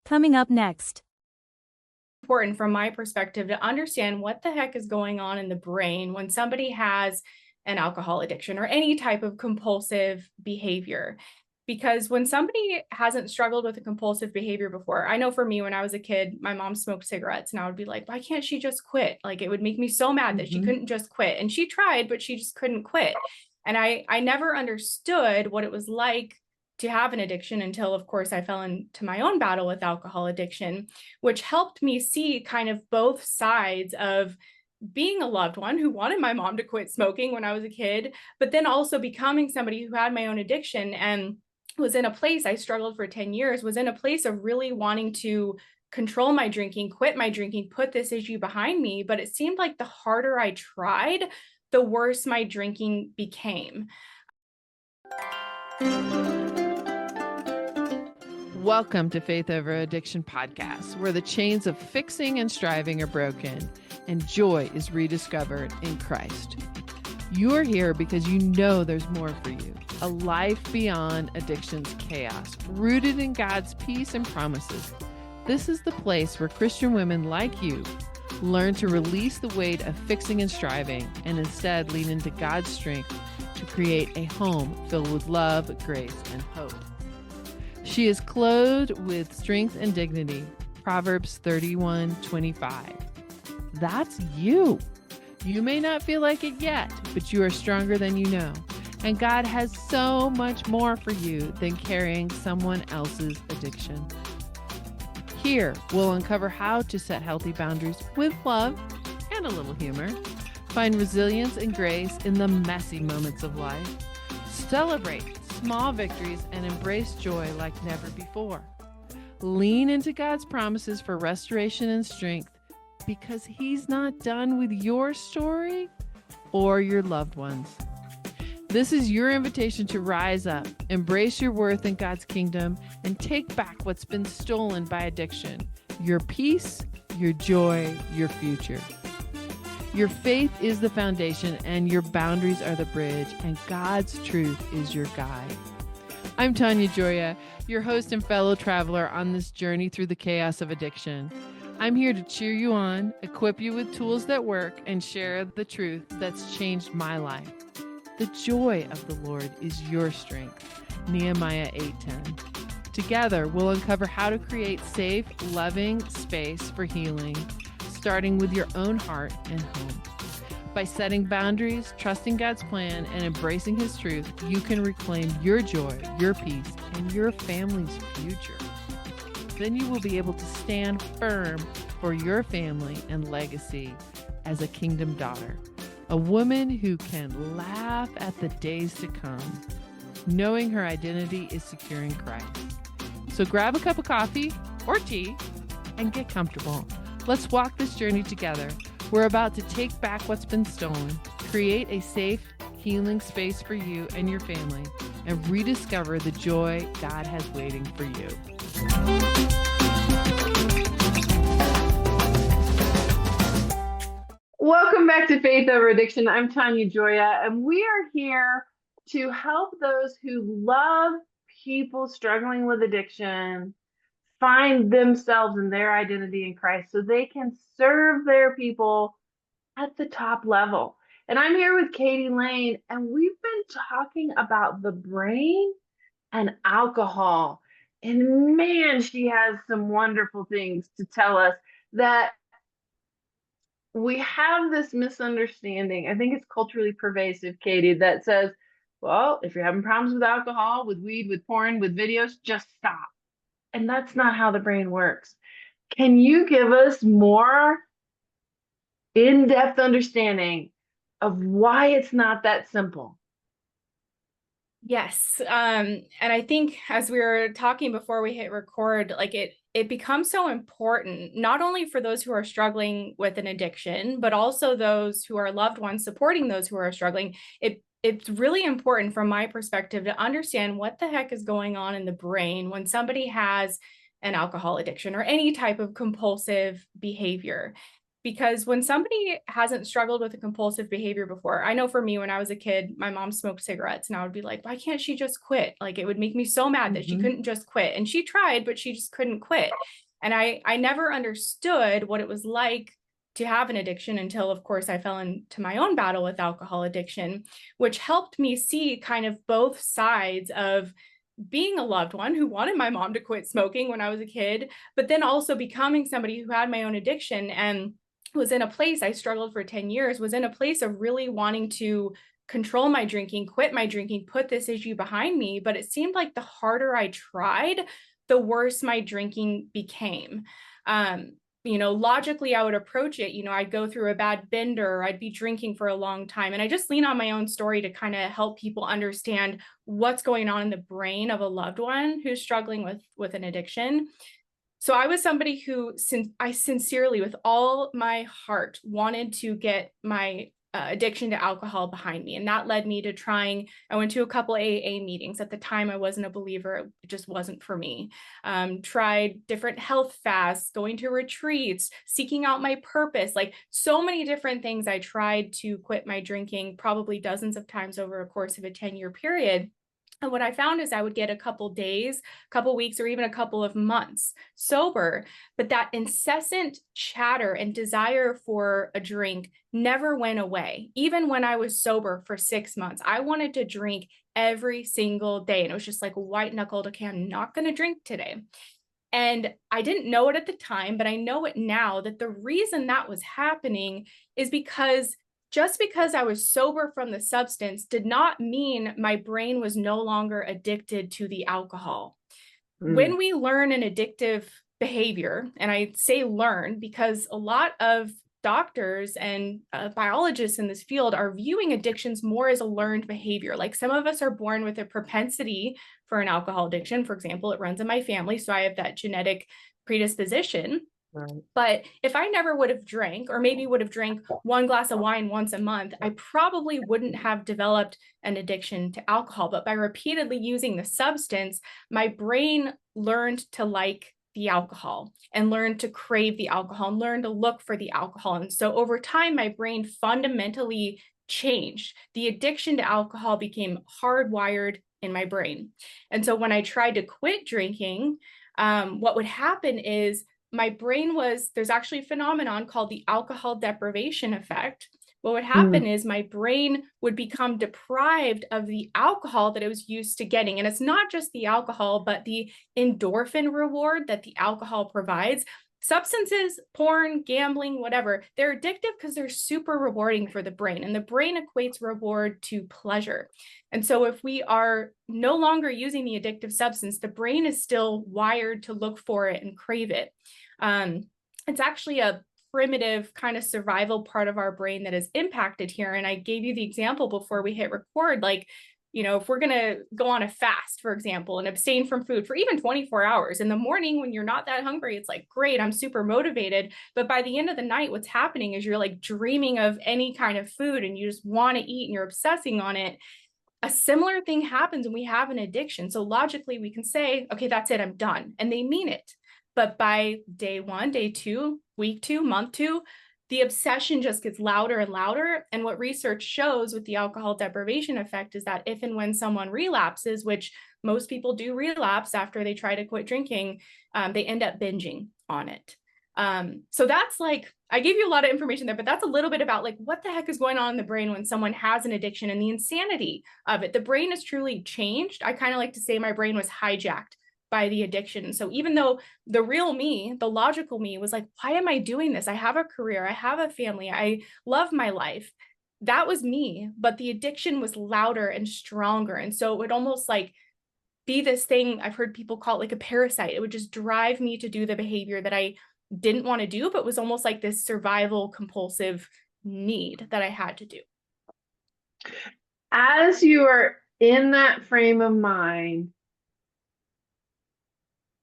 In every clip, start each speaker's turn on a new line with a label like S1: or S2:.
S1: Coming up next.
S2: Important from my perspective to understand what the heck is going on in the brain when somebody has an alcohol addiction or any type of compulsive behavior. Because when somebody hasn't struggled with a compulsive behavior before, I know for me, when I was a kid, my mom smoked cigarettes and I would be like, why can't she just quit? Like, it would make me so mad that she couldn't just quit. And she tried, but she just couldn't quit. And I never understood what it was like to have an addiction until, of course, I fell into my own battle with alcohol addiction, which helped me see kind of both sides of being a loved one who wanted my mom to quit smoking when I was a kid, but then also becoming somebody who had my own addiction and was in a place, I struggled for 10 years, was in a place of really wanting to control my drinking, quit my drinking, put this issue behind me. But it seemed like the harder I tried, the worse my drinking became.
S3: Welcome to Faith Over Addiction podcast, where the chains of fixing and striving are broken and joy is rediscovered in Christ. You are here because you know there's more for you, a life beyond addiction's chaos, rooted in God's peace and promises. This is the place where Christian women like you learn to release the weight of fixing and striving and instead lean into God's strength to create a home filled with love, grace, and hope. She is clothed with strength and dignity. Proverbs 31:25. That's you. You may not feel like it yet, but you are stronger than you know. And God has so much more for you than carrying someone else's addiction. Here, we'll uncover how to set healthy boundaries with love and a little humor. Find resilience and grace in the messy moments of life. Celebrate small victories and embrace joy like never before. Lean into God's promises for restoration and strength because He's not done with your story or your loved ones. This is your invitation to rise up, embrace your worth in God's kingdom, and take back what's been stolen by addiction, your peace, your joy, your future. Your faith is the foundation and your boundaries are the bridge, and God's truth is your guide. I'm Tanya Gioia, your host and fellow traveler on this journey through the chaos of addiction. I'm here to cheer you on, equip you with tools that work, and share the truth that's changed my life. The joy of the Lord is your strength. Nehemiah 8:10. Together, we'll uncover how to create safe, loving space for healing, starting with your own heart and home. By setting boundaries, trusting God's plan, and embracing His truth, you can reclaim your joy, your peace, and your family's future. Then you will be able to stand firm for your family and legacy as a kingdom daughter, a woman who can laugh at the days to come, knowing her identity is secure in Christ. So grab a cup of coffee or tea and get comfortable. Let's walk this journey together. We're about to take back what's been stolen, create a safe, healing space for you and your family, and rediscover the joy God has waiting for you. Welcome back to Faith Over Addiction. I'm Tanya Gioia, and we are here to help those who love people struggling with addiction find themselves and their identity in Christ so they can serve their people at the top level. And I'm here with Katie Lain, and we've been talking about the brain and alcohol. And man, she has some wonderful things to tell us. That we have this misunderstanding, I think it's culturally pervasive, Katie, that says, well, if you're having problems with alcohol, with weed, with porn, with videos, just stop. And that's not how the brain works. Can you give us more in-depth understanding of why it's not that simple?
S2: Yes. And I think as we were talking before we hit record, like it becomes so important, not only for those who are struggling with an addiction, but also those who are loved ones supporting those who are struggling. It's really important from my perspective to understand what the heck is going on in the brain when somebody has an alcohol addiction or any type of compulsive behavior. Because when somebody hasn't struggled with a compulsive behavior before, I know for me, when I was a kid, my mom smoked cigarettes and I would be like, why can't she just quit? Like, it would make me so mad that she couldn't just quit. And she tried, but she just couldn't quit. And I never understood what it was like to have an addiction until, of course, I fell into my own battle with alcohol addiction, which helped me see kind of both sides of being a loved one who wanted my mom to quit smoking when I was a kid, but then also becoming somebody who had my own addiction and was in a place, I struggled for 10 years, was in a place of really wanting to control my drinking, quit my drinking, put this issue behind me. But it seemed like the harder I tried, the worse my drinking became. Logically, I would approach it, I'd go through a bad bender, I'd be drinking for a long time. And I just lean on my own story to kind of help people understand what's going on in the brain of a loved one who's struggling with an addiction. So I was somebody who, I sincerely, with all my heart, wanted to get my addiction to alcohol behind me. And that led me to I went to a couple AA meetings. At the time, I wasn't a believer. It just wasn't for me. Tried different health fasts, going to retreats, seeking out my purpose, like so many different things. I tried to quit my drinking probably dozens of times over a course of a 10-year period. And what I found is I would get a couple days, a couple weeks, or even a couple of months sober, but that incessant chatter and desire for a drink never went away. Even when I was sober for 6 months, I wanted to drink every single day. And it was just like white knuckled, okay, I'm not going to drink today. And I didn't know it at the time, but I know it now, that the reason that was happening is because just because I was sober from the substance did not mean my brain was no longer addicted to the alcohol. When we learn an addictive behavior, and I say learn because a lot of doctors and biologists in this field are viewing addictions more as a learned behavior. Like, some of us are born with a propensity for an alcohol addiction. For example, it runs in my family, so I have that genetic predisposition. Right. But if I never would have drank, or maybe would have drank one glass of wine once a month, I probably wouldn't have developed an addiction to alcohol. But by repeatedly using the substance, my brain learned to like the alcohol and learned to crave the alcohol and learned to look for the alcohol. And so over time, my brain fundamentally changed. The addiction to alcohol became hardwired in my brain. And so when I tried to quit drinking, what would happen is my brain there's actually a phenomenon called the alcohol deprivation effect. What would happen is my brain would become deprived of the alcohol that it was used to getting. And it's not just the alcohol, but the endorphin reward that the alcohol provides. Substances, porn, gambling, whatever, they're addictive because they're super rewarding for the brain, and the brain equates reward to pleasure. And so if we are no longer using the addictive substance, the brain is still wired to look for it and crave it. It's actually a primitive kind of survival part of our brain that is impacted here. And I gave you the example before we hit record, like, if we're going to go on a fast, for example, and abstain from food for even 24 hours in the morning, when you're not that hungry, it's like, great, I'm super motivated. But by the end of the night, what's happening is you're like dreaming of any kind of food and you just want to eat and you're obsessing on it. A similar thing happens when we have an addiction. So logically, we can say, okay, that's it, I'm done. And they mean it. But by day 1, day 2, week 2, month 2, the obsession just gets louder and louder. And what research shows with the alcohol deprivation effect is that if and when someone relapses, which most people do relapse after they try to quit drinking, they end up binging on it. So that's like, I gave you a lot of information there, but that's a little bit about like what the heck is going on in the brain when someone has an addiction and the insanity of it. The brain is truly changed. I kind of like to say my brain was hijacked by the addiction. So even though the real me, the logical me was like, why am I doing this? I have a career, I have a family, I love my life. That was me, but the addiction was louder and stronger. And so it would almost like be this thing, I've heard people call it like a parasite. It would just drive me to do the behavior that I didn't want to do, but was almost like this survival compulsive need that I had to do.
S1: As you are in that frame of mind,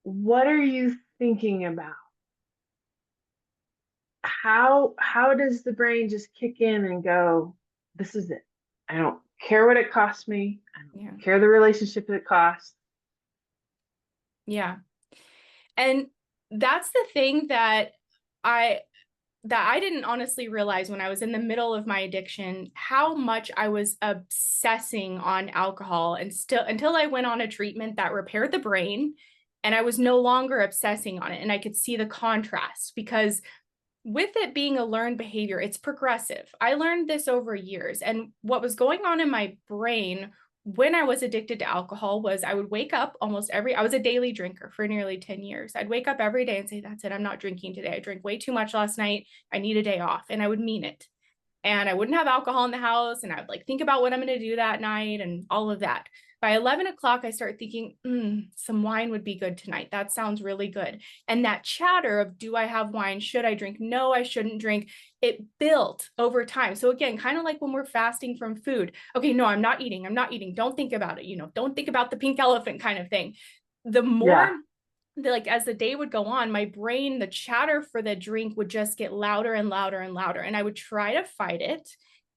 S1: what are you thinking about? How does the brain just kick in and go, this is it? I don't care what it costs me. I don't care the relationship it costs.
S2: Yeah. And that's the thing that that I didn't honestly realize when I was in the middle of my addiction, how much I was obsessing on alcohol, and still until I went on a treatment that repaired the brain, and I was no longer obsessing on it. And I could see the contrast, because with it being a learned behavior, it's progressive. I learned this over years. And what was going on in my brain when I was addicted to alcohol was I would wake up I was a daily drinker for nearly 10 years. I'd wake up every day and say, that's it, I'm not drinking today. I drank way too much last night. I need a day off. And I would mean it. And I wouldn't have alcohol in the house. And I would like think about what I'm going to do that night and all of that. By 11 o'clock, I start thinking, some wine would be good tonight. That sounds really good. And that chatter of, do I have wine? Should I drink? No, I shouldn't drink. It built over time. So again, kind of like when we're fasting from food. Okay, no, I'm not eating. I'm not eating. Don't think about it. Don't think about the pink elephant kind of thing. The more, like as the day would go on, my brain, the chatter for the drink would just get louder and louder and louder. And I would try to fight it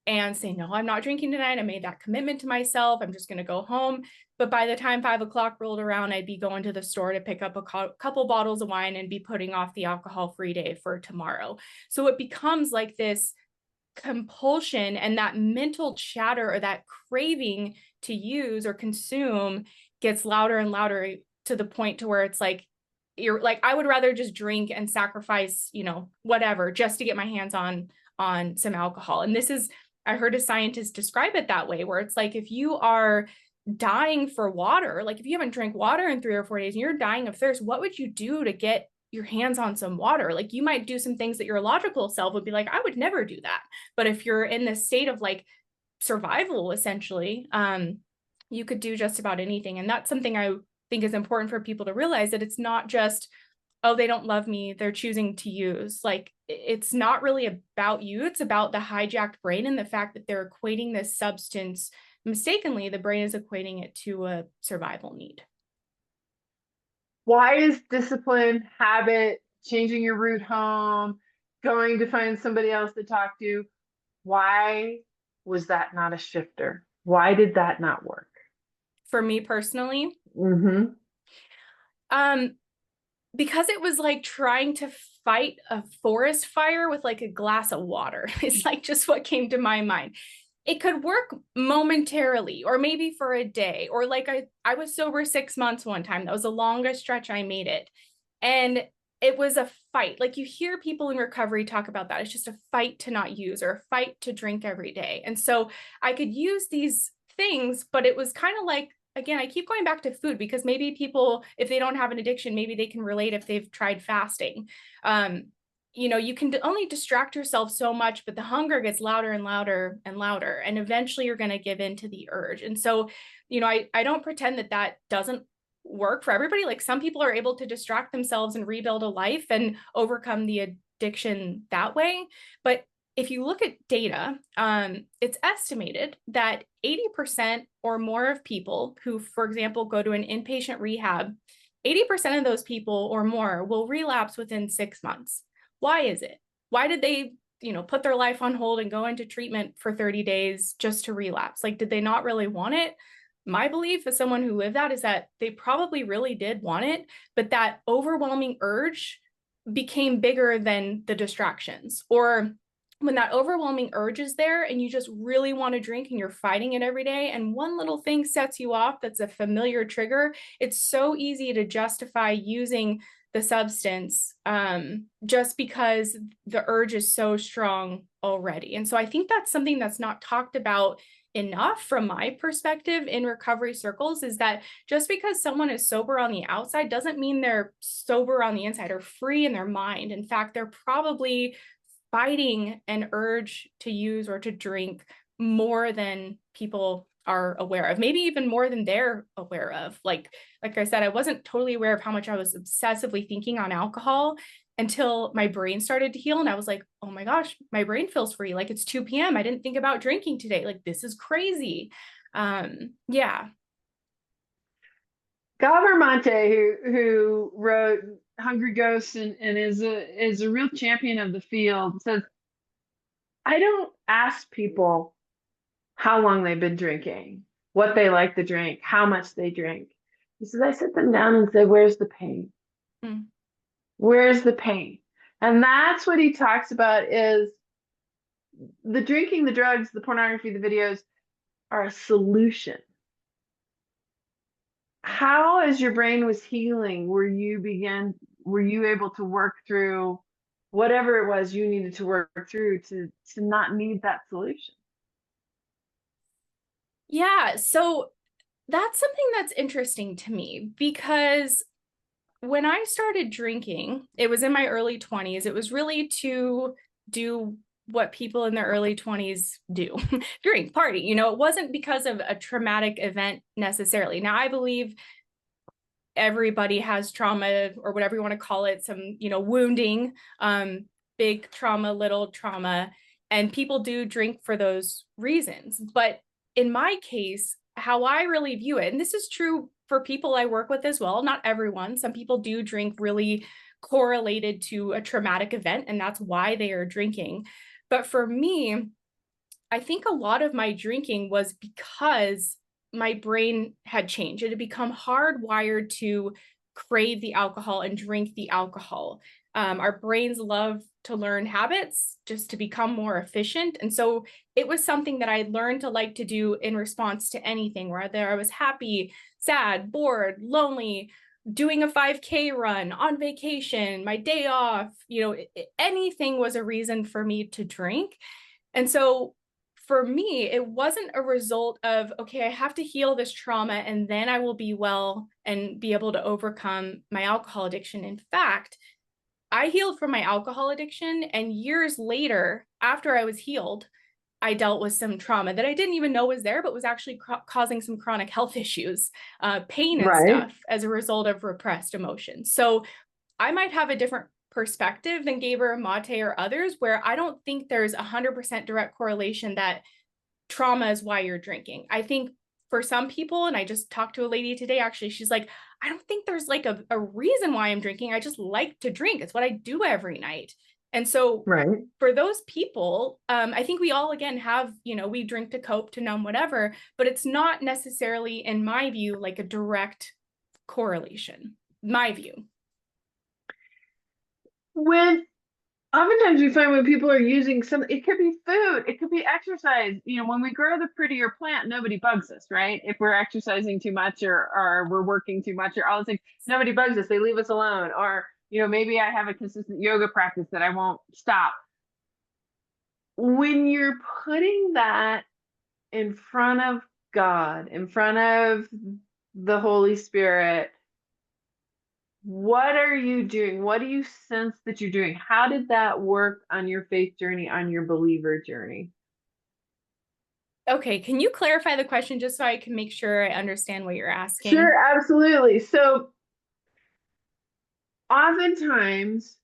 S2: and say, no, I'm not drinking tonight. I made that commitment to myself. I'm just going to go home. But by the time 5 o'clock rolled around, I'd be going to the store to pick up a couple bottles of wine and be putting off the alcohol-free day for tomorrow. So it becomes like this compulsion, and that mental chatter or that craving to use or consume gets louder and louder, to the point to where it's like, you're like, I would rather just drink and sacrifice, whatever, just to get my hands on some alcohol. And this is, I heard a scientist describe it that way, where it's like, if you are dying for water, like if you haven't drank water in 3 or 4 days and you're dying of thirst, what would you do to get your hands on some water? Like you might do some things that your logical self would be like, I would never do that. But if you're in this state of like survival, essentially, you could do just about anything. And that's something I think is important for people to realize, that it's not just, oh, they don't love me, they're choosing to use. Like, it's not really about you. It's about the hijacked brain and the fact that they're equating this substance mistakenly. The brain is equating it to a survival need.
S1: Why is discipline, habit, changing your route home, going to find somebody else to talk to, why was that not a shifter? Why did that not work?
S2: For me personally, because it was like trying to fight a forest fire with like a glass of water. It's like just what came to my mind. It could work momentarily, or maybe for a day, or like I was sober 6 months one time. That was the longest stretch I made it. And it was a fight. Like you hear people in recovery talk about that. It's just a fight to not use, or a fight to drink every day. And so I could use these things, but it was kind of like, again, I keep going back to food, because maybe people, if they don't have an addiction, maybe they can relate if they've tried fasting. You can only distract yourself so much, but the hunger gets louder and louder and louder, and eventually you're going to give in to the urge. And so, I don't pretend that doesn't work for everybody. Like some people are able to distract themselves and rebuild a life and overcome the addiction that way. But if you look at data, it's estimated that 80% or more of people who, for example, go to an inpatient rehab, 80% of those people or more will relapse within 6 months. Why is it? Why did they, put their life on hold and go into treatment for 30 days just to relapse? Like, did they not really want it? My belief as someone who lived that is that they probably really did want it, but that overwhelming urge became bigger than the distractions. Or when that overwhelming urge is there and you just really want to drink and you're fighting it every day, and one little thing sets you off that's a familiar trigger, it's so easy to justify using the substance just because the urge is so strong already. And so I think that's something that's not talked about enough from my perspective in recovery circles, is that just because someone is sober on the outside doesn't mean they're sober on the inside or free in their mind. In fact, they're probably fighting an urge to use or to drink more than people are aware of, maybe even more than they're aware of. Like I said, I wasn't totally aware of how much I was obsessively thinking on alcohol until my brain started to heal. And I was like, oh my gosh, my brain feels free. Like it's 2 p.m. I didn't think about drinking today. Like, this is crazy. Yeah.
S1: Guy Vermonte, who wrote Hungry Ghosts and is a real champion of the field, says, I don't ask people how long they've been drinking, what they like to drink, how much they drink. He says, I sit them down and say, where's the pain? Where's the pain? And that's what he talks about is the drinking, the drugs, the pornography, the videos are a solution. How, as your brain was healing, were you able to work through whatever it was you needed to work through to not need that solution?
S2: Yeah, so that's something that's interesting to me because when I started drinking, it was in my early 20s. It was really to do what people in their early 20s do, drink, party. You know, it wasn't because of a traumatic event necessarily. Now, I believe everybody has trauma or whatever you want to call it, some, you know, wounding, big trauma, little trauma, and people do drink for those reasons. But in my case, how I really view it, and this is true for people I work with as well, not everyone, some people do drink really correlated to a traumatic event, and that's why they are drinking. But for me, I think a lot of my drinking was because my brain had changed. It had become hardwired to crave the alcohol and drink the alcohol. Our brains love to learn habits just to become more efficient. And so it was something that I learned to like to do in response to anything, whether I was happy, sad, bored, lonely, doing a 5K run, on vacation, my day off, you know, anything was a reason for me to drink. And so for me, it wasn't a result of, okay, I have to heal this trauma and then I will be well and be able to overcome my alcohol addiction. In fact, I healed from my alcohol addiction, and years later, after I was healed, I dealt with some trauma that I didn't even know was there, but was actually causing some chronic health issues, pain and
S1: Right.
S2: stuff as a result of repressed emotions. So I might have a different perspective than Gaber, Mate, or others, where I don't think there's 100% direct correlation that trauma is why you're drinking. I think for some people, and I just talked to a lady today, actually, she's like, I don't think there's like a reason why I'm drinking. I just like to drink. It's what I do every night. And so
S1: Right.
S2: for those people, I think we all, again, have, you know, we drink to cope, to numb, whatever, but it's not necessarily, in my view, like a direct correlation, my view.
S1: When oftentimes we find when people are using it could be food, it could be exercise. You know, when we grow the prettier plant, nobody bugs us, right? If we're exercising too much or we're working too much or all those things, nobody bugs us. They leave us alone. Or, you know, maybe I have a consistent yoga practice that I won't stop. When you're putting that in front of God, in front of the Holy Spirit, what are you doing? What do you sense that you're doing? How did that work on your faith journey, on your believer journey?
S2: Okay, can you clarify the question just so I can make sure I understand what you're asking?
S1: Sure, absolutely. So oftentimes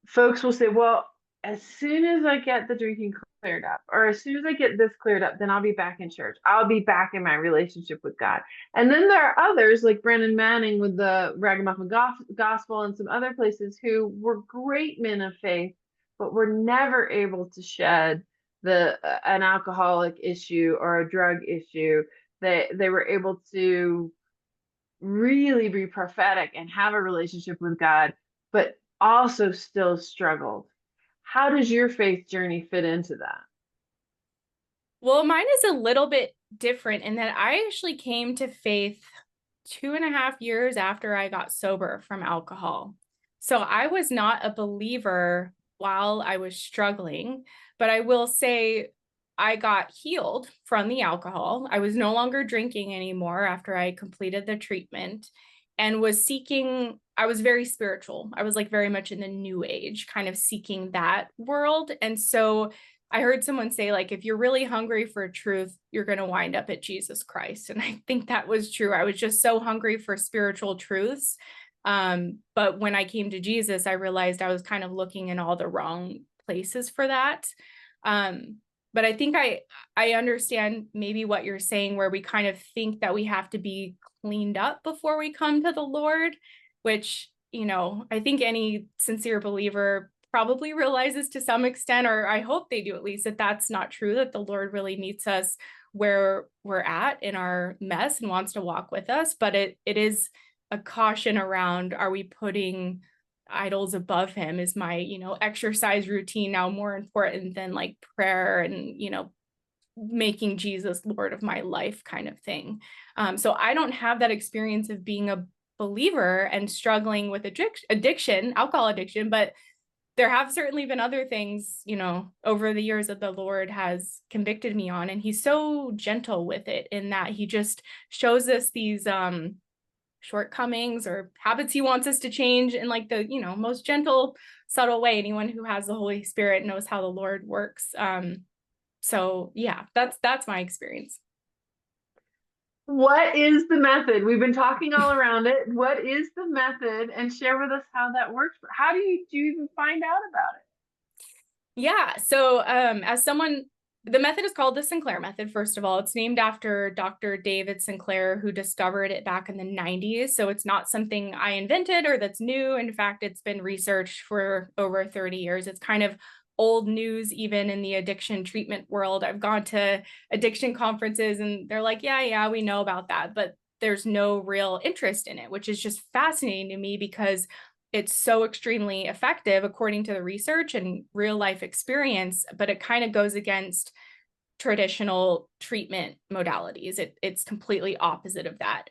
S1: folks will say, well, as soon as I get the drinking cleared up, or as soon as I get this cleared up, then I'll be back in church. I'll be back in my relationship with God. And then there are others like Brennan Manning with the Ragamuffin Gospel and some other places who were great men of faith, but were never able to shed an alcoholic issue or a drug issue. They were able to really be prophetic and have a relationship with God, but also still struggled. How does your faith journey fit into that?
S2: Well, mine is a little bit different in that I actually came to faith 2.5 years after I got sober from alcohol. So I was not a believer while I was struggling, but I will say I got healed from the alcohol. I was no longer drinking anymore after I completed the treatment and was seeking, I was very spiritual. I was like very much in the new age, kind of seeking that world. And so I heard someone say, like, if you're really hungry for truth, you're going to wind up at Jesus Christ. And I think that was true. I was just so hungry for spiritual truths. But when I came to Jesus, I realized I was kind of looking in all the wrong places for that. But I think I understand maybe what you're saying, where we kind of think that we have to be cleaned up before we come to the Lord, which, you know, I think any sincere believer probably realizes to some extent, or I hope they do at least, that that's not true, that the Lord really meets us where we're at in our mess and wants to walk with us. But it is a caution around, are we putting idols above him? Is my, exercise routine now more important than like prayer and, making Jesus Lord of my life kind of thing? So I don't have that experience of being a believer and struggling with addiction, alcohol addiction, but there have certainly been other things, over the years that the Lord has convicted me on. And he's so gentle with it, in that he just shows us these shortcomings or habits he wants us to change in like the, most gentle, subtle way. Anyone who has the Holy Spirit knows how the Lord works. So yeah, that's my experience.
S1: What is the method? We've been talking all around it. What is the method? And share with us how that works. How do you even find out about it?
S2: Yeah. So the method is called the Sinclair Method. First of all, it's named after Dr. David Sinclair, who discovered it back in the 90s. So it's not something I invented or that's new. In fact, it's been researched for over 30 years. It's kind of old news, even in the addiction treatment world. I've gone to addiction conferences and they're like, yeah, we know about that, but there's no real interest in it, which is just fascinating to me because it's so extremely effective according to the research and real life experience, but it kind of goes against traditional treatment modalities. It's completely opposite of that.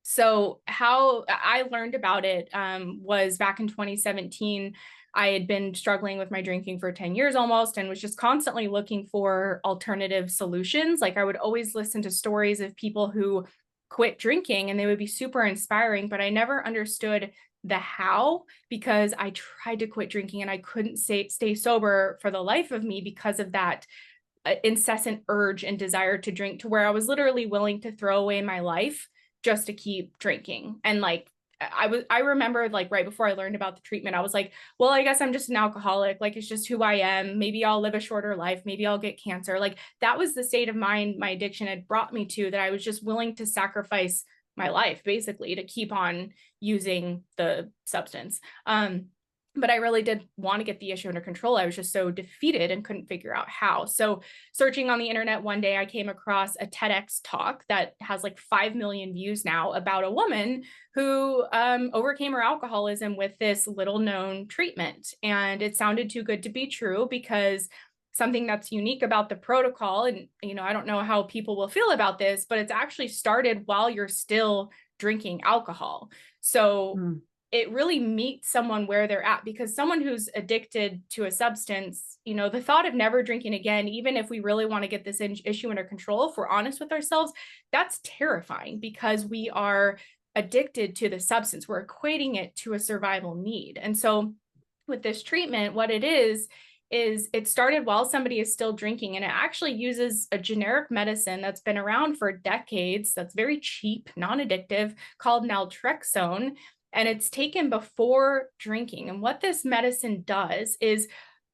S2: So how I learned about it was back in 2017. I had been struggling with my drinking for 10 years almost, and was just constantly looking for alternative solutions. Like I would always listen to stories of people who quit drinking and they would be super inspiring, but I never understood the how, because I tried to quit drinking and I couldn't stay sober for the life of me because of that incessant urge and desire to drink, to where I was literally willing to throw away my life just to keep drinking. And like I remember like right before I learned about the treatment, I was like, well, I guess I'm just an alcoholic. Like, it's just who I am. Maybe I'll live a shorter life. Maybe I'll get cancer. Like that was the state of mind my addiction had brought me to, that I was just willing to sacrifice my life basically to keep on using the substance. But I really did want to get the issue under control. I was just so defeated and couldn't figure out how. So searching on the internet one day, I came across a TEDx talk that has like 5 million views now, about a woman who overcame her alcoholism with this little known treatment. And it sounded too good to be true, because something that's unique about the protocol, and I don't know how people will feel about this, but it's actually started while you're still drinking alcohol. So it really meets someone where they're at, because someone who's addicted to a substance, the thought of never drinking again, even if we really want to get this issue under control, if we're honest with ourselves, that's terrifying, because we are addicted to the substance. We're equating it to a survival need. And so with this treatment, what it is it started while somebody is still drinking, and it actually uses a generic medicine that's been around for decades, that's very cheap, non-addictive, called naltrexone. And it's taken before drinking. And what this medicine does is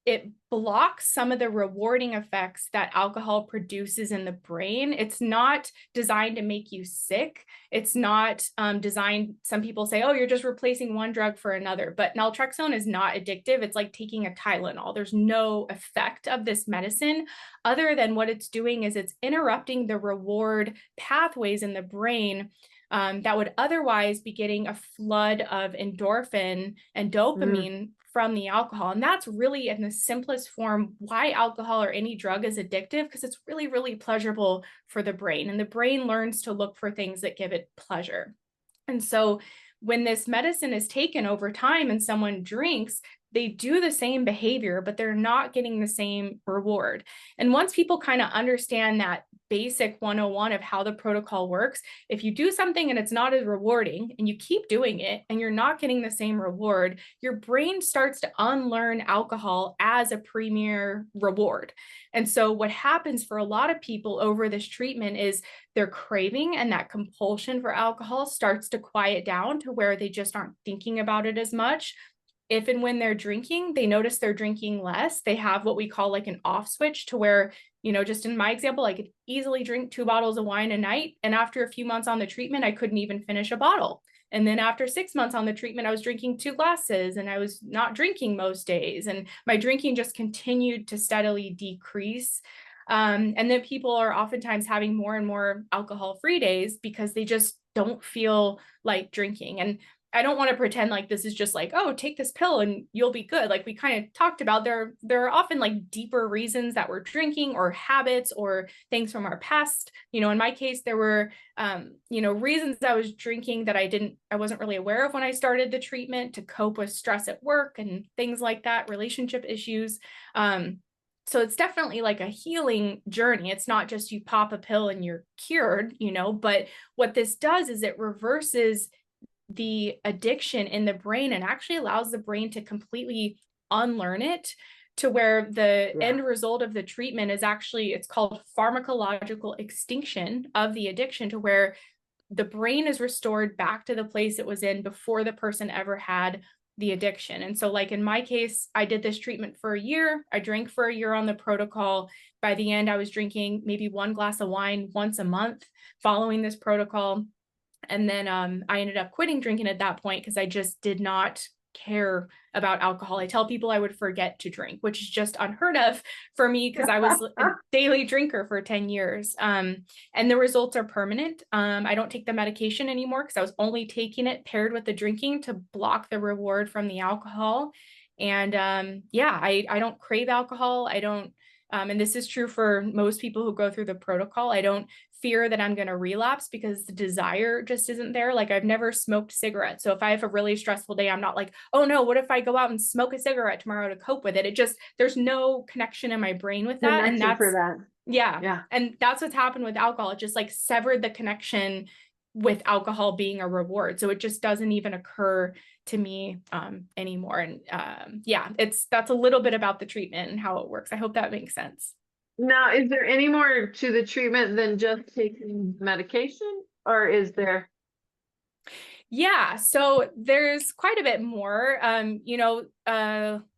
S2: it blocks some of the rewarding effects that alcohol produces in the brain. It's not designed to make you sick. It's not designed, some people say, oh, you're just replacing one drug for another. But naltrexone is not addictive. It's like taking a Tylenol. There's no effect of this medicine other than what it's doing is it's interrupting the reward pathways in the brain that would otherwise be getting a flood of endorphin and dopamine from the alcohol. And that's really, in the simplest form, why alcohol or any drug is addictive, because it's really, really pleasurable for the brain. And the brain learns to look for things that give it pleasure. And so when this medicine is taken over time and someone drinks, they do the same behavior, but they're not getting the same reward. And once people kind of understand that basic 101 of how the protocol works, if you do something and it's not as rewarding and you keep doing it and you're not getting the same reward, your brain starts to unlearn alcohol as a premier reward. And so what happens for a lot of people over this treatment is their craving and that compulsion for alcohol starts to quiet down to where they just aren't thinking about it as much. If and when they're drinking, they notice they're drinking less. They have what we call like an off switch, to where, just in my example, I could easily drink 2 bottles of wine a night. And after a few months on the treatment, I couldn't even finish a bottle. And then after 6 months on the treatment, I was drinking 2 glasses and I was not drinking most days. And my drinking just continued to steadily decrease. And then people are oftentimes having more and more alcohol-free days because they just don't feel like drinking. And I don't want to pretend like this is just like, oh, take this pill and you'll be good. Like we kind of talked about, there are often like deeper reasons that we're drinking, or habits or things from our past. In my case, there were, reasons I was drinking that I wasn't really aware of when I started the treatment, to cope with stress at work and things like that, relationship issues. So it's definitely like a healing journey. It's not just you pop a pill and you're cured, but what this does is it reverses the addiction in the brain and actually allows the brain to completely unlearn it, to where the end result of the treatment is actually, it's called pharmacological extinction of the addiction, to where the brain is restored back to the place it was in before the person ever had the addiction. And so like in my case, I did this treatment for a year. I drank for a year on the protocol. By the end, I was drinking maybe 1 glass of wine once a month following this protocol. And then I ended up quitting drinking at that point because I just did not care about alcohol. I tell people I would forget to drink, which is just unheard of for me because I was a daily drinker for 10 years. And the results are permanent. I don't take the medication anymore because I was only taking it paired with the drinking to block the reward from the alcohol. And I don't crave alcohol. I don't, and this is true for most people who go through the protocol. I don't fear that I'm going to relapse because the desire just isn't there. Like I've never smoked cigarettes. So if I have a really stressful day, I'm not like, oh no, what if I go out and smoke a cigarette tomorrow to cope with it? It just, there's no connection in my brain with that. And that's,
S1: for that.
S2: Yeah. And that's what's happened with alcohol. It just like severed the connection with alcohol being a reward. So it just doesn't even occur to me anymore. And that's a little bit about the treatment and how it works. I hope that makes sense.
S1: Now, is there any more to the treatment than just taking medication, or is there?
S2: Yeah, so there's quite a bit more.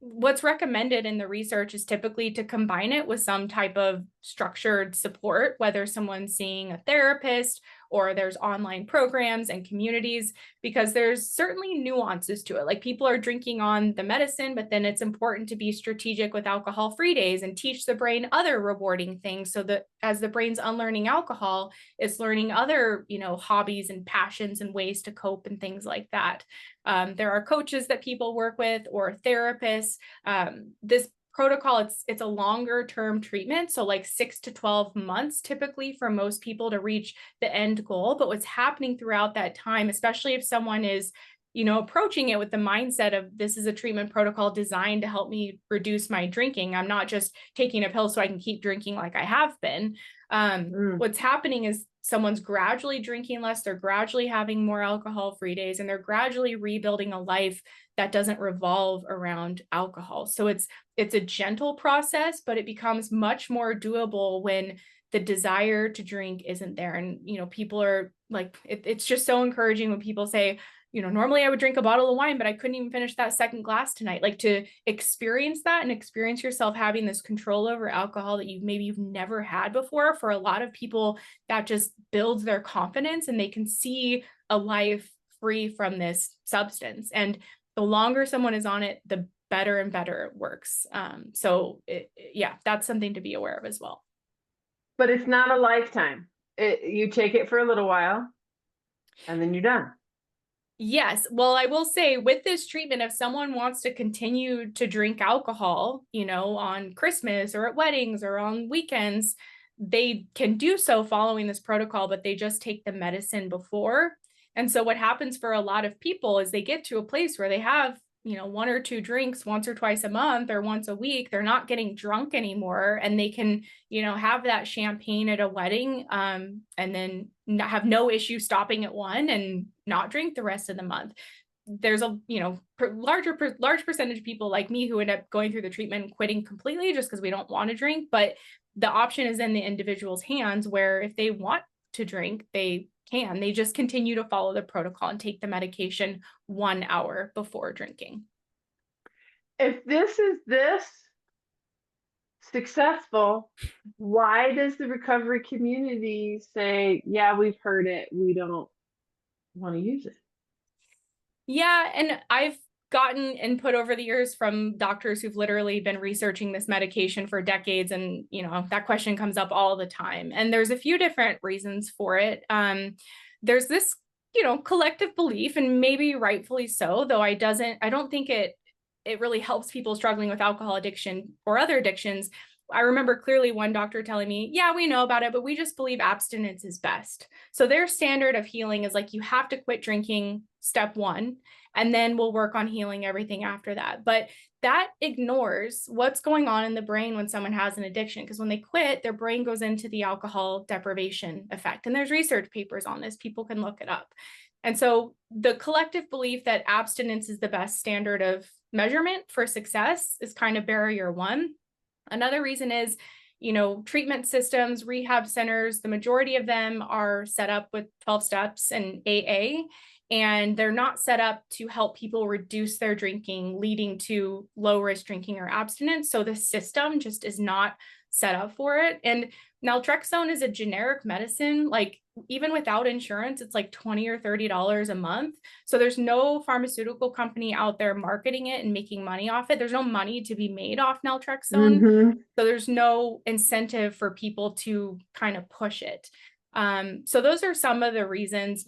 S2: What's recommended in the research is typically to combine it with some type of structured support, whether someone's seeing a therapist or there's online programs and communities, because there's certainly nuances to it. Like people are drinking on the medicine, but then it's important to be strategic with alcohol-free days and teach the brain other rewarding things, so that as the brain's unlearning alcohol, it's learning other, hobbies and passions and ways to cope and things like that. There are coaches that people work with or therapists. This protocol, it's a longer term treatment. So like 6 to 12 months typically for most people to reach the end goal. But what's happening throughout that time, especially if someone is, approaching it with the mindset of this is a treatment protocol designed to help me reduce my drinking. I'm not just taking a pill so I can keep drinking like I have been. What's happening is someone's gradually drinking less, they're gradually having more alcohol-free days, and they're gradually rebuilding a life that doesn't revolve around alcohol. So it's a gentle process, but it becomes much more doable when the desire to drink isn't there. And, people are like, it's just so encouraging when people say, normally I would drink a bottle of wine, but I couldn't even finish that second glass tonight. Like to experience that and experience yourself having this control over alcohol that you've never had before. For a lot of people, that just builds their confidence and they can see a life free from this substance. And the longer someone is on it, the better and better it works. That's something to be aware of as well.
S1: But it's not a lifetime. You take it for a little while and then you're done.
S2: Yes. Well, I will say with this treatment, if someone wants to continue to drink alcohol, on Christmas or at weddings or on weekends, they can do so following this protocol, but they just take the medicine before. And so what happens for a lot of people is they get to a place where they have, 1 or 2 drinks once or twice a month or once a week. They're not getting drunk anymore, and they can, have that champagne at a wedding, and then have no issue stopping at one and not drink the rest of the month. There's a, large percentage of people like me who end up going through the treatment and quitting completely just because we don't want to drink. But the option is in the individual's hands, where if they want to drink, they can. They just continue to follow the protocol and take the medication 1 hour before drinking.
S1: If this is successful, why does the recovery community say, yeah, we've heard it, we don't want to use it?
S2: Yeah, and I've gotten input over the years from doctors who've literally been researching this medication for decades. And, that question comes up all the time. And there's a few different reasons for it. There's this collective belief, and maybe rightfully so, though I don't think it really helps people struggling with alcohol addiction or other addictions. I remember clearly one doctor telling me, yeah, we know about it, but we just believe abstinence is best. So their standard of healing is like, you have to quit drinking, step one, and then we'll work on healing everything after that. But that ignores what's going on in the brain when someone has an addiction, because when they quit, their brain goes into the alcohol deprivation effect. And there's research papers on this. People can look it up. And so the collective belief that abstinence is the best standard of measurement for success is kind of barrier one. Another reason is, treatment systems, rehab centers, the majority of them are set up with 12 steps and AA, and they're not set up to help people reduce their drinking, leading to low risk drinking or abstinence. So the system just is not set up for it. And naltrexone is a generic medicine. Like, even without insurance, it's like $20 or $30 a month. So there's no pharmaceutical company out there marketing it and making money off it. There's no money to be made off naltrexone.
S1: Mm-hmm.
S2: So there's no incentive for people to kind of push it. So those are some of the reasons.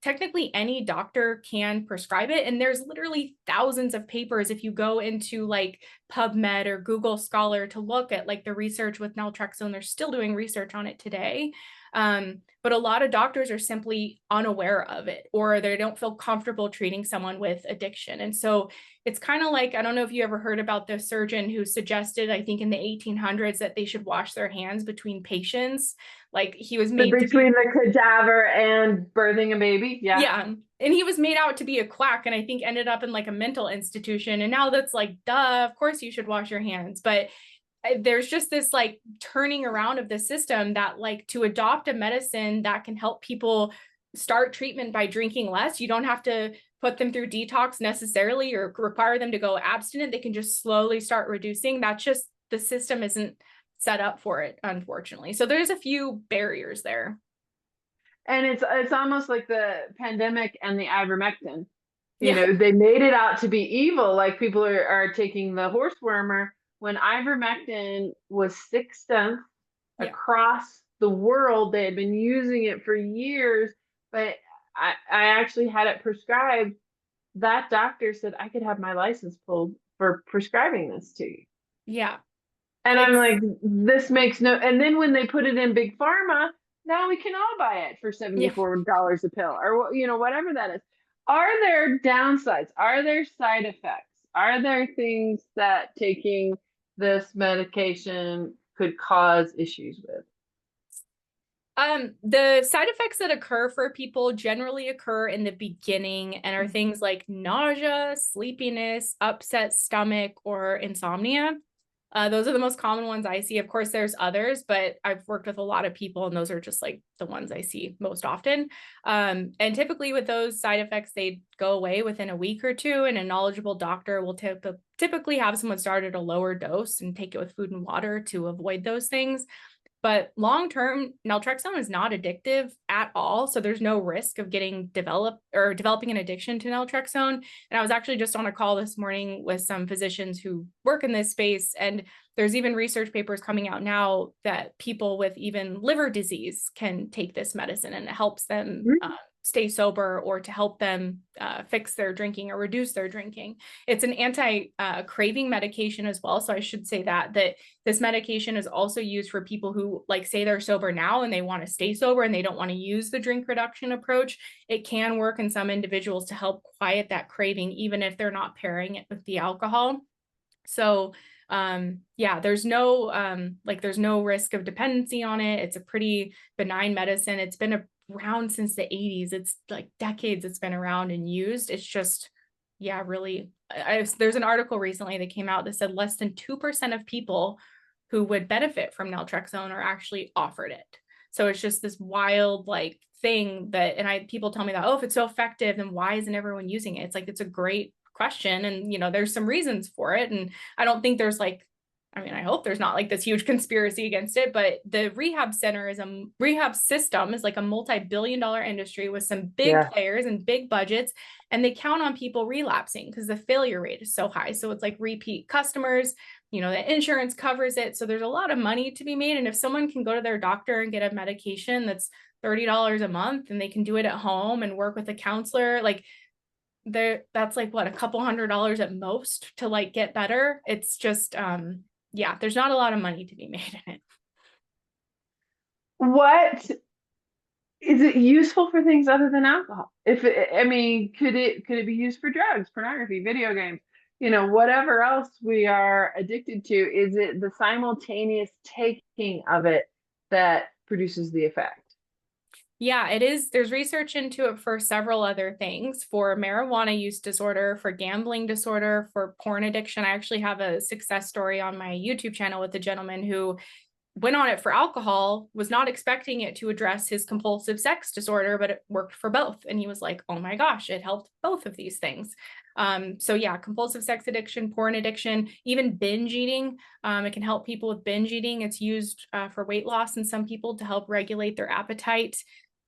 S2: Technically any doctor can prescribe it. And there's literally thousands of papers if you go into like PubMed or Google Scholar to look at like the research with naltrexone. They're still doing research on it today. But a lot of doctors are simply unaware of it, or they don't feel comfortable treating someone with addiction. And so it's kind of like, I don't know if you ever heard about the surgeon who suggested, I think in the 1800s, that they should wash their hands between patients. Like, he was made
S1: between the cadaver and birthing a baby. Yeah.
S2: Yeah. And he was made out to be a quack, and I think ended up in like a mental institution. And now that's like, duh, of course you should wash your hands. But there's just this like turning around of the system that, like, to adopt a medicine that can help people start treatment by drinking less, you don't have to put them through detox necessarily or require them to go abstinent. They can just slowly start reducing. That's just, the system isn't set up for it, unfortunately. So there's a few barriers there.
S1: And it's almost like the pandemic and the ivermectin. They made it out to be evil. Like, people are taking the horse wormer, when ivermectin was 6th sense across the world. They had been using it for years, but I actually had it prescribed. That doctor said I could have my license pulled for prescribing this to you.
S2: Yeah.
S1: And I'm like, this makes no. And then when they put it in big pharma, now we can all buy it for $74 a pill, or whatever that is. Are there downsides? Are there side effects? Are there things that taking this medication could cause issues with?
S2: The side effects that occur for people generally occur in the beginning and are things like nausea, sleepiness, upset stomach, or insomnia. Those are the most common ones I see. Of course, there's others, but I've worked with a lot of people, and those are just like the ones I see most often. And typically with those side effects, they go away within a week or two, and a knowledgeable doctor will typically have someone start at a lower dose and take it with food and water to avoid those things. But long-term, naltrexone is not addictive at all. So there's no risk of developing an addiction to naltrexone. And I was actually just on a call this morning with some physicians who work in this space. And there's even research papers coming out now that people with even liver disease can take this medicine, and it helps them stay sober, or to help them fix their drinking or reduce their drinking. It's an anti-craving medication as well. So I should say that this medication is also used for people who, like, say they're sober now and they want to stay sober and they don't want to use the drink reduction approach. It can work in some individuals to help quiet that craving, even if they're not pairing it with the alcohol. So there's no risk of dependency on it. It's a pretty benign medicine. It's been around since the 80s. It's like decades it's been around and used. It's just, really, there's an article recently that came out that said less than 2% of people who would benefit from naltrexone are actually offered it. So it's just this wild like thing that, and people tell me that, if it's so effective, then why isn't everyone using it? It's like, it's a great question. And, there's some reasons for it. And I don't think there's I mean, I hope there's not like this huge conspiracy against it, but the rehab system is like a multi-billion-dollar industry with some big players and big budgets, and they count on people relapsing because the failure rate is so high. So it's like repeat customers, you know, the insurance covers it. So there's a lot of money to be made. And if someone can go to their doctor and get a medication that's $30 a month, and they can do it at home and work with a counselor, like that's like what, a couple $100 at most to like get better. It's just, there's not a lot of money to be made in it.
S1: What is it useful for things other than alcohol? Could it be used for drugs, pornography, video games, you know, whatever else we are addicted to? Is it the simultaneous taking of it that produces the effect?
S2: Yeah, it is. There's research into it for several other things, for marijuana use disorder, for gambling disorder, for porn addiction. I actually have a success story on my YouTube channel with a gentleman who went on it for alcohol, was not expecting it to address his compulsive sex disorder, but it worked for both. And he was like, oh my gosh, it helped both of these things. So yeah, compulsive sex addiction, porn addiction, even binge eating. It can help people with binge eating. It's used for weight loss in some people to help regulate their appetite.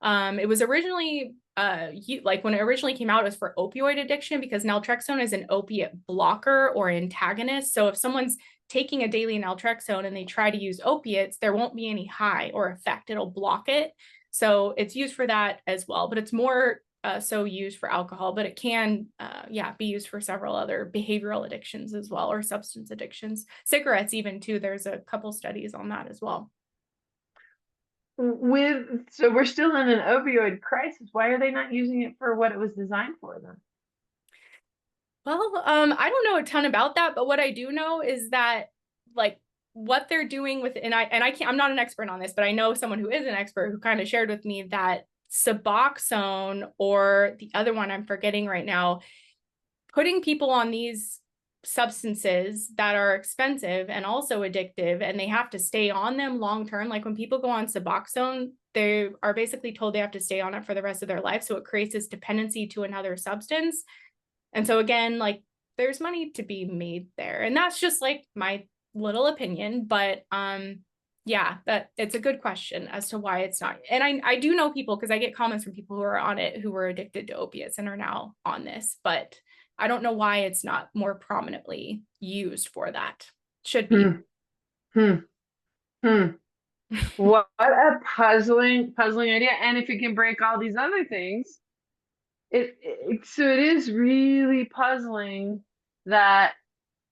S2: It was originally, like when it originally came out, it was for opioid addiction because naltrexone is an opiate blocker or antagonist. So if someone's taking a daily naltrexone and they try to use opiates, there won't be any high or effect. It'll block it. So it's used for that as well, but it's more so used for alcohol, but it can, be used for several other behavioral addictions as well, or substance addictions, cigarettes even too. There's a couple studies on that as well.
S1: So we're still in an opioid crisis. Why are they not using it for what it was designed for then?
S2: Well, I don't know a ton about that, but what I do know is that like what they're doing with, I'm not an expert on this, but I know someone who is an expert who kind of shared with me that Suboxone, or the other one I'm forgetting right now, putting people on these substances that are expensive and also addictive, and they have to stay on them long term. Like when people go on Suboxone, they are basically told they have to stay on it for the rest of their life. So it creates this dependency to another substance. And so again, like there's money to be made there. And that's just like my little opinion, but that it's a good question as to why it's not. And I do know people, because I get comments from people who are on it who were addicted to opiates and are now on this, but I don't know why it's not more prominently used for that. Should be.
S1: What a puzzling idea. And if it can break all these other things, so it is really puzzling that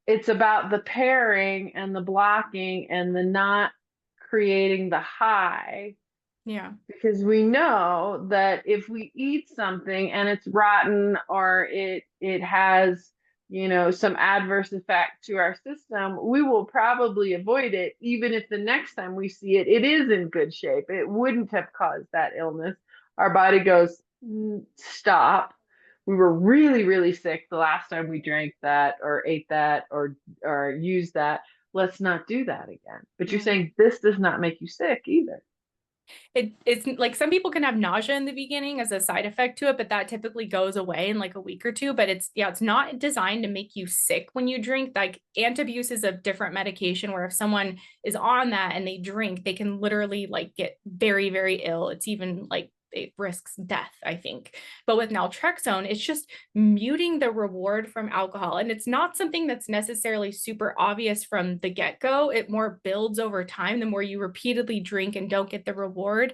S1: it's about the pairing and the blocking and the not creating the high.
S2: Yeah.
S1: Because we know that if we eat something and it's rotten, or it has, you know, some adverse effect to our system, we will probably avoid it, even if the next time we see it, it is in good shape. It wouldn't have caused that illness. Our body goes, stop. We were really, really sick the last time we drank that or ate that or used that. Let's not do that again. But you're saying this does not make you sick either.
S2: It's like some people can have nausea in the beginning as a side effect to it, but that typically goes away in like a week or two. But it's not designed to make you sick when you drink. Like Antabuse is a different medication where if someone is on that and they drink, they can literally like get very, very ill. It's even like it risks death, I think. But with naltrexone, it's just muting the reward from alcohol. And it's not something that's necessarily super obvious from the get-go. It more builds over time the more you repeatedly drink and don't get the reward.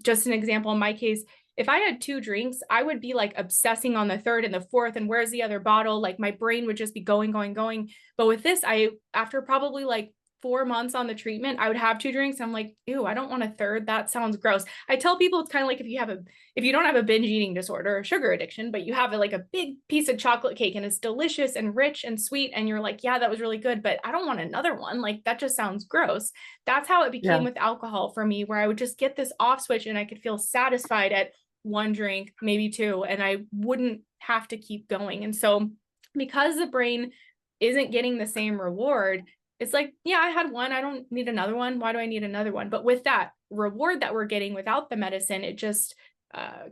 S2: Just an example, in my case, if I had 2 drinks, I would be like obsessing on the third and the fourth and where's the other bottle? Like my brain would just be going. But with this, after probably like 4 months on the treatment, I would have 2 drinks. I'm like, ew, I don't want a third. That sounds gross. I tell people it's kind of like if you don't have a binge eating disorder or sugar addiction, but you have like a big piece of chocolate cake and it's delicious and rich and sweet. And you're like, yeah, that was really good, but I don't want another one. Like that just sounds gross. That's how it became with alcohol for me, where I would just get this off switch and I could feel satisfied at 1 drink, maybe 2, and I wouldn't have to keep going. And so because the brain isn't getting the same reward, it's like, yeah, I had 1. I don't need another one. Why do I need another one? But with that reward that we're getting without the medicine, it just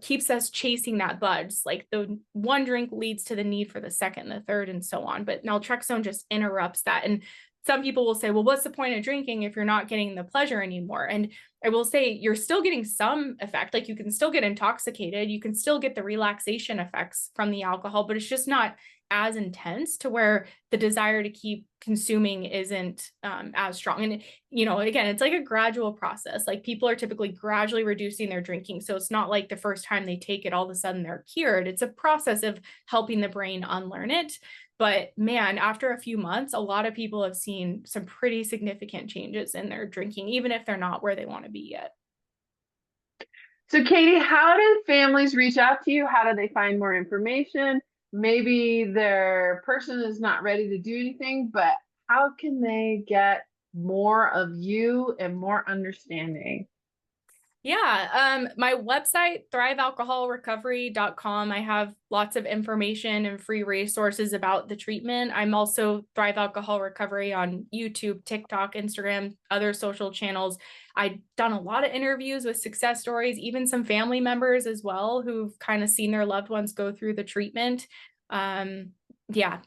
S2: keeps us chasing that buzz. Like the one drink leads to the need for the second, the third, and so on. But naltrexone just interrupts that. And some people will say, well, what's the point of drinking if you're not getting the pleasure anymore? And I will say you're still getting some effect. Like you can still get intoxicated. You can still get the relaxation effects from the alcohol, but it's just not as intense to where the desire to keep consuming isn't as strong. And, again, it's like a gradual process. Like people are typically gradually reducing their drinking. So it's not like the first time they take it, all of a sudden they're cured. It's a process of helping the brain unlearn it. But man, after a few months, a lot of people have seen some pretty significant changes in their drinking, even if they're not where they want to be yet.
S1: So Katie, how do families reach out to you? How do they find more information? Maybe their person is not ready to do anything, but how can they get more of you and more understanding?
S2: Yeah, my website, thrivealcoholrecovery.com. I have lots of information and free resources about the treatment. I'm also Thrive Alcohol Recovery on YouTube, TikTok, Instagram, other social channels. I've done a lot of interviews with success stories, even some family members as well who've kind of seen their loved ones go through the treatment. I have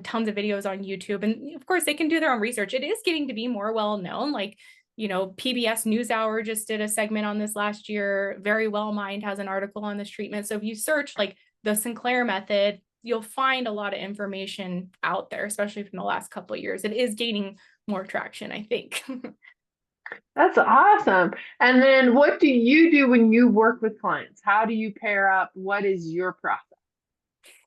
S2: tons of videos on YouTube, and of course they can do their own research. It is getting to be more well known. Like, PBS NewsHour just did a segment on this last year. Very Well Mind has an article on this treatment. So if you search like the Sinclair Method, you'll find a lot of information out there, especially from the last couple of years. It is gaining more traction, I think.
S1: That's awesome. And then what do you do when you work with clients? How do you pair up? What is your process?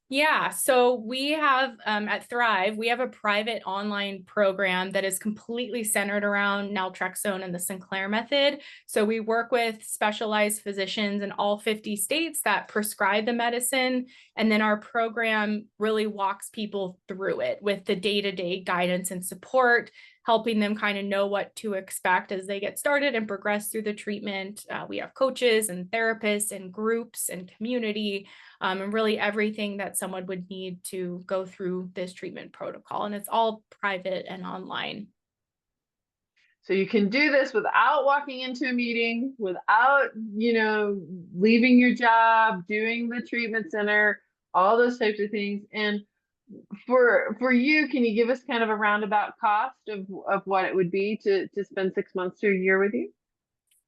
S2: Yeah, so we have at Thrive, we have a private online program that is completely centered around naltrexone and the Sinclair Method. So we work with specialized physicians in all 50 states that prescribe the medicine. And then our program really walks people through it with the day-to-day guidance and support, helping them kind of know what to expect as they get started and progress through the treatment. We have coaches and therapists and groups and community, and really everything that someone would need to go through this treatment protocol. And it's all private and online.
S1: So you can do this without walking into a meeting, without, leaving your job, doing the treatment center, all those types of things. And for you, can you give us kind of a roundabout cost of what it would be to spend 6 months to a year with you?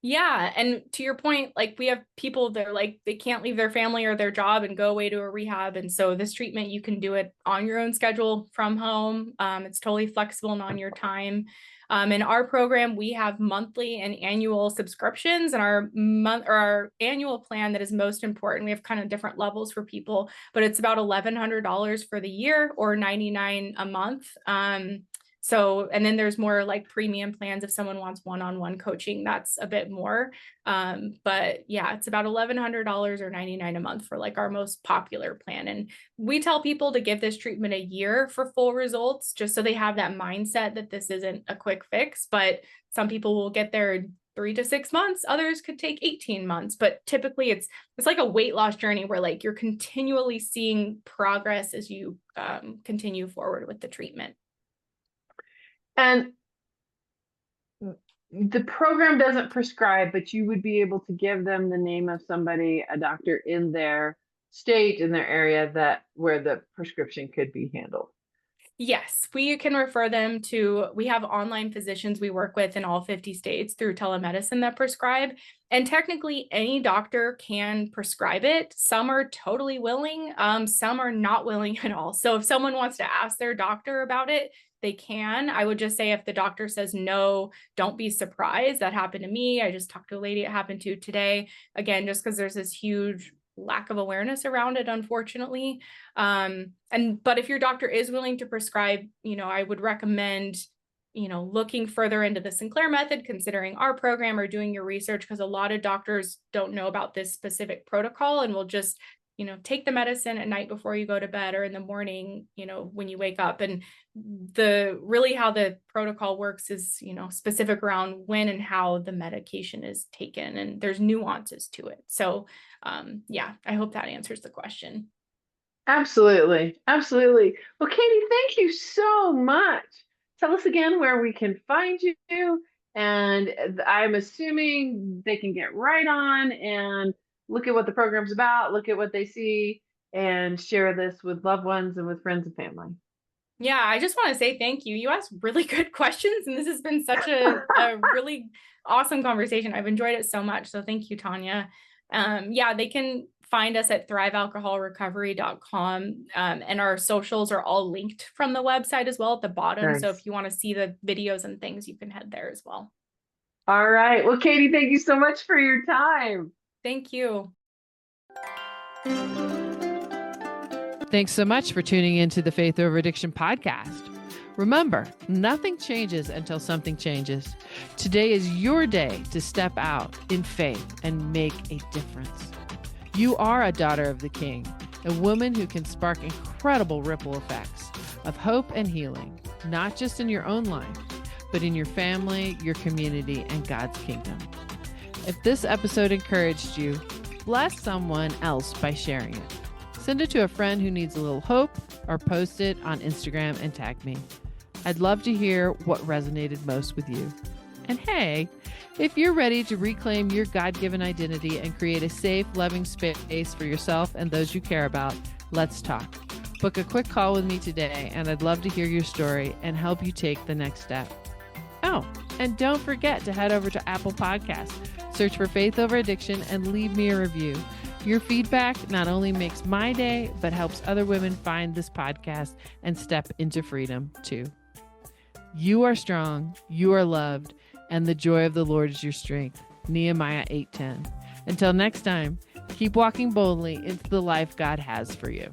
S2: Yeah. And to your point, like we have people that are like, they can't leave their family or their job and go away to a rehab. And so this treatment, you can do it on your own schedule from home. It's totally flexible and on your time. In our program, we have monthly and annual subscriptions, and our annual plan that is most important. We have kind of different levels for people, but it's about $1,100 for the year or $99 a month. And then there's more like premium plans if someone wants one-on-one coaching, that's a bit more. But yeah, it's about $1,100 or $99 a month for like our most popular plan. And we tell people to give this treatment a year for full results, just so they have that mindset that this isn't a quick fix. But some people will get there in 3 to 6 months. Others could take 18 months, but typically it's like a weight loss journey where like you're continually seeing progress as you continue forward with the treatment.
S1: And the program doesn't prescribe, but you would be able to give them the name of somebody, a doctor in their state, in their area where the prescription could be handled.
S2: Yes, we can refer them to, we have online physicians we work with in all 50 states through telemedicine that prescribe. And technically any doctor can prescribe it. Some are totally willing, some are not willing at all. So if someone wants to ask their doctor about it, they can. I would just say if the doctor says no, don't be surprised. That happened to me. I just talked to a lady it happened to today. Again, just because there's this huge lack of awareness around it, unfortunately. But if your doctor is willing to prescribe, I would recommend, looking further into the Sinclair Method, considering our program or doing your research, because a lot of doctors don't know about this specific protocol and will just, take the medicine at night before you go to bed or in the morning, when you wake up. And how the protocol works is, specific around when and how the medication is taken, and there's nuances to it. So I hope that answers the question.
S1: Absolutely. Absolutely. Well, Katie, thank you so much. Tell us again where we can find you And I'm assuming they can get right on and look at what the program's about, look at what they see, and share this with loved ones and with friends and family.
S2: Yeah, I just want to say thank you. You asked really good questions, and this has been such a really awesome conversation. I've enjoyed it so much. So thank you, Tanya. Yeah, they can find us at thrivealcoholrecovery.com. And our socials are all linked from the website as well at the bottom.
S1: Nice.
S2: So if you want to see the videos and things, you can head there as well.
S1: All right. Well, Katie, thank you so much for your time.
S2: Thank you.
S3: Thanks so much for tuning into the Faith Over Addiction podcast. Remember, nothing changes until something changes. Today is your day to step out in faith and make a difference. You are a daughter of the King, a woman who can spark incredible ripple effects of hope and healing, not just in your own life, but in your family, your community, and God's kingdom. If this episode encouraged you, bless someone else by sharing it. Send it to a friend who needs a little hope, or post it on Instagram and tag me. I'd love to hear what resonated most with you. And hey, if you're ready to reclaim your God-given identity and create a safe, loving space for yourself and those you care about, let's talk. Book a quick call with me today, and I'd love to hear your story and help you take the next step. Oh, and don't forget to head over to Apple Podcasts, search for Faith Over Addiction, and leave me a review. Your feedback not only makes my day, but helps other women find this podcast and step into freedom too. You are strong, you are loved, and the joy of the Lord is your strength. Nehemiah 8:10. Until next time, keep walking boldly into the life God has for you.